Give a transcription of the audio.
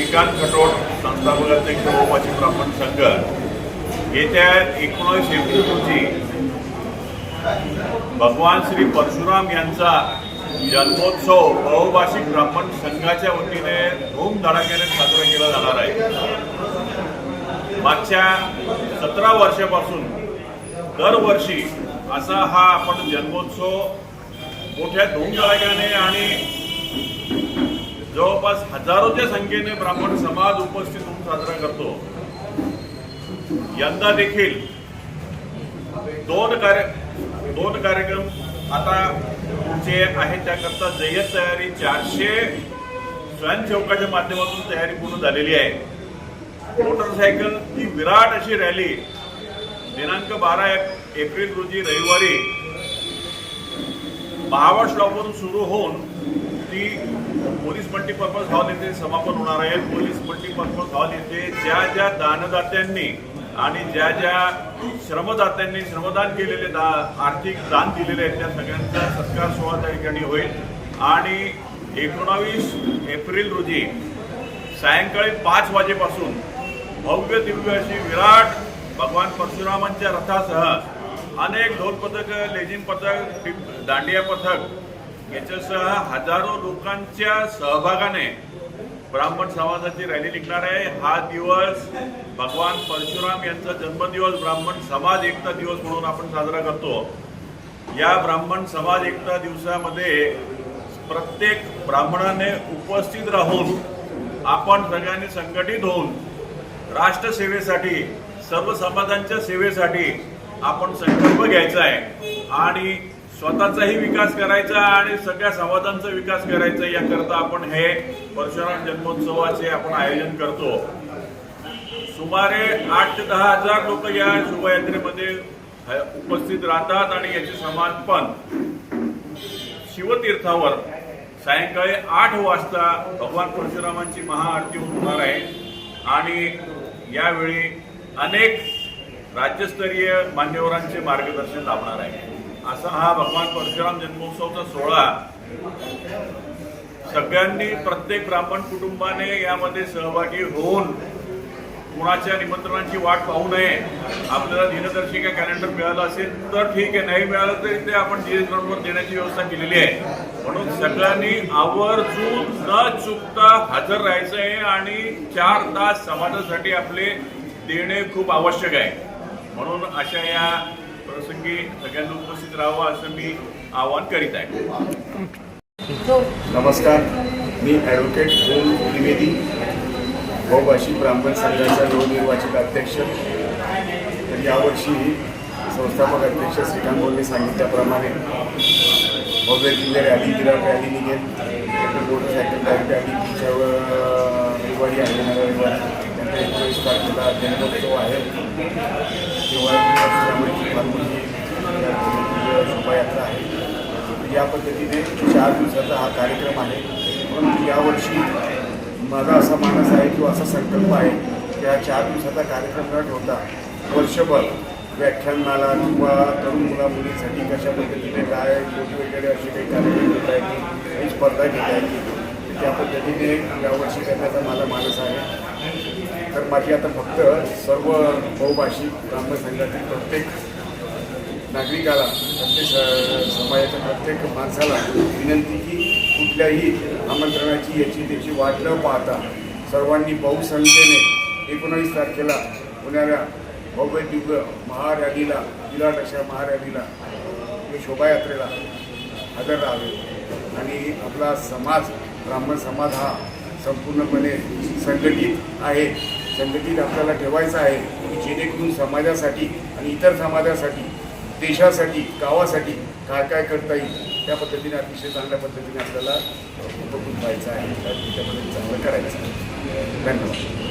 श्रीकांत खटोट संस्थापक अध्यक्ष बहुभाषिक ब्राह्मण संघ येत्या 19 एप्रिल रोजी भगवान श्री परशुराम यांचा जन्मोत्सव बहुभाषिक ब्राह्मण संघाच्या वतीने धूमधडाक्याने साजरा केला जाणार आहे। मागच्या 17 वर्षापासून दरवर्षी असा हा आपण जन्मोत्सव मोठ्या धूमधडाक्याने आणि जवळपास हजारोच्या संख्येने ब्राह्मण समाज उपस्थित होऊन साजरा करतो। यंदा देखील दोन कार्यक्रम आता जे आहेत त्याकरता जय्यत तयारी 400 स्वयंसेवकाच्या माध्यमातून तयारी पूर्ण झालेली आहे। मोटरसायकल ही विराट अशी रॅली दिनांक 12 एप्रिल रोजी रविवारी महावा स्टॉपवरून सुरू होऊन ती पोलीस मल्टीपर्पज हॉल येथे समापन होणार आहे। पोलीस मल्टीपर्पज हॉल येथे ज्या ज्या दानदात्यांनी आणि ज्या ज्या श्रमदात्यांनी श्रमदान केलेले आर्थिक दान दिलेले आहेत त्या सगळ्यांचा सत्कार सोहळा त्या ठिकाणी होईल आणि 19 एप्रिल रोजी सायंकाळी 5 वाजेपासून भव्य दिव्य अशी विराट भगवान परशुरामांच्या रथासह अनेक ढोल पथक, लेझिम पथक, दांडिया पथक याच्यासह हजारो लोकांच्या सहभागाने ब्राह्मण समाजाची रॅली निघणार आहे। हा दिवस भगवान परशुराम यांचा जन्मदिवस ब्राह्मण समाज एकता दिवस म्हणून आपण साजरा करतो। या ब्राह्मण समाज एकता दिवसामध्ये प्रत्येक ब्राह्मणाने उपस्थित राहून आपण सगळ्यांनी संघटित होऊन राष्ट्रसेवेसाठी सर्व समाजांच्या सेवेसाठी आपण संकल्प घ्यायचा आहे आणि स्वतःचाही विकास करायचा आणि सगळ्या समाजांचा विकास करायचा याकरता आपण हे परशुराम जन्मोत्सवाचे आपण आयोजन करतो। सुमारे 8 ते 10 हजार लोक या शोभायात्रेमध्ये उपस्थित राहतात आणि याचे समापन शिवतीर्थावर सायंकाळी 8 वाजता भगवान परशुरामांची महाआरती होणार आहे आणि यावेळी अनेक राज्यस्तरीय मान्यवरांचे मार्गदर्शन लाभणार आहे। असा हा भगवान परशुराम जन्मोत्सवचा सोहळा सगळ्यांनी प्रत्येक ब्राह्मण कुटुंबाने यामध्ये सहभागी होऊन कुणाच्या निमंत्रणाची वाट पाहू नये। आपल्याला दिनदर्शिका कॅलेंडर मिळालं असेल तर ठीक आहे, नाही मिळालं तरी ते आपण GS.वर देण्याची व्यवस्था केलेली आहे। म्हणून सगळ्यांनी आवर्जून न चुकता हजर राहायचं आहे आणि 4 तास समाजासाठी आपले देणे खूप आवश्यक आहे। म्हणून अशा या प्रसंगी सगळ्यांनी उपस्थित राहावं असं मी आवाहन करीत आहे। नमस्कार, मी ॲडव्होकेट ओम त्रिवेदी, बहुभाषिक ब्राह्मण संघाचा नवनिर्वाचित अध्यक्ष। तर यावर्षी संस्थापक अध्यक्ष श्रीकांत बोलने सांगितल्याप्रमाणे भव्य दिव्य रॅली विराट रॅली निघेल। मोटरसायकल रॅली पुढच्या रविवारी आहे, रविवारी 19 तारखेला जन्मोत्सव आहे तेव्हा शोभायात्रा आहे। या पद्धतीने 4 दिवसाचा हा कार्यक्रम आहे। परंतु यावर्षी माझा असा मानस आहे किंवा असा संकल्प आहे की हा 4 दिवसाचा कार्यक्रम न ठेवता वर्षभर व्याख्यानमाला किंवा तरुण मुला मुलींसाठी कशा पद्धतीने काय वगैरे असे काही कार्यक्रम घेता येतील, काही स्पर्धा घेता येतील त्या पद्धतीने यावर्षी करण्याचा माझा मानस आहे। तर माझी आता फक्त सर्व बहुभाषिक ब्राह्मण संघातील प्रत्येक नागरिकाला, प्रत्येक समाजाच्या प्रत्येक माणसाला विनंती की कुठल्याही आमंत्रणाची याची त्याची वाट न पाहता सर्वांनी बहुसंख्येने 19 तारखेला होणाऱ्या भव्य दिव्य महारॅलीला, विराट अशा महारॅलीला, शोभायात्रेला हजर राहावे आणि आपला समाज, ब्राह्मण समाज हा संपूर्णपणे संघटित आहे। संघटित आपल्याला ठेवायचा आहे की जेणेकरून समाजासाठी आणि इतर समाजासाठी, देशासाठी, गावासाठी काय काय करता येईल त्या पद्धतीने अतिशय चांगल्या पद्धतीने आपल्याला उपकृत व्हायचं आहे, त्याच्यामध्ये चांगलं करायचं आहे। धन्यवाद।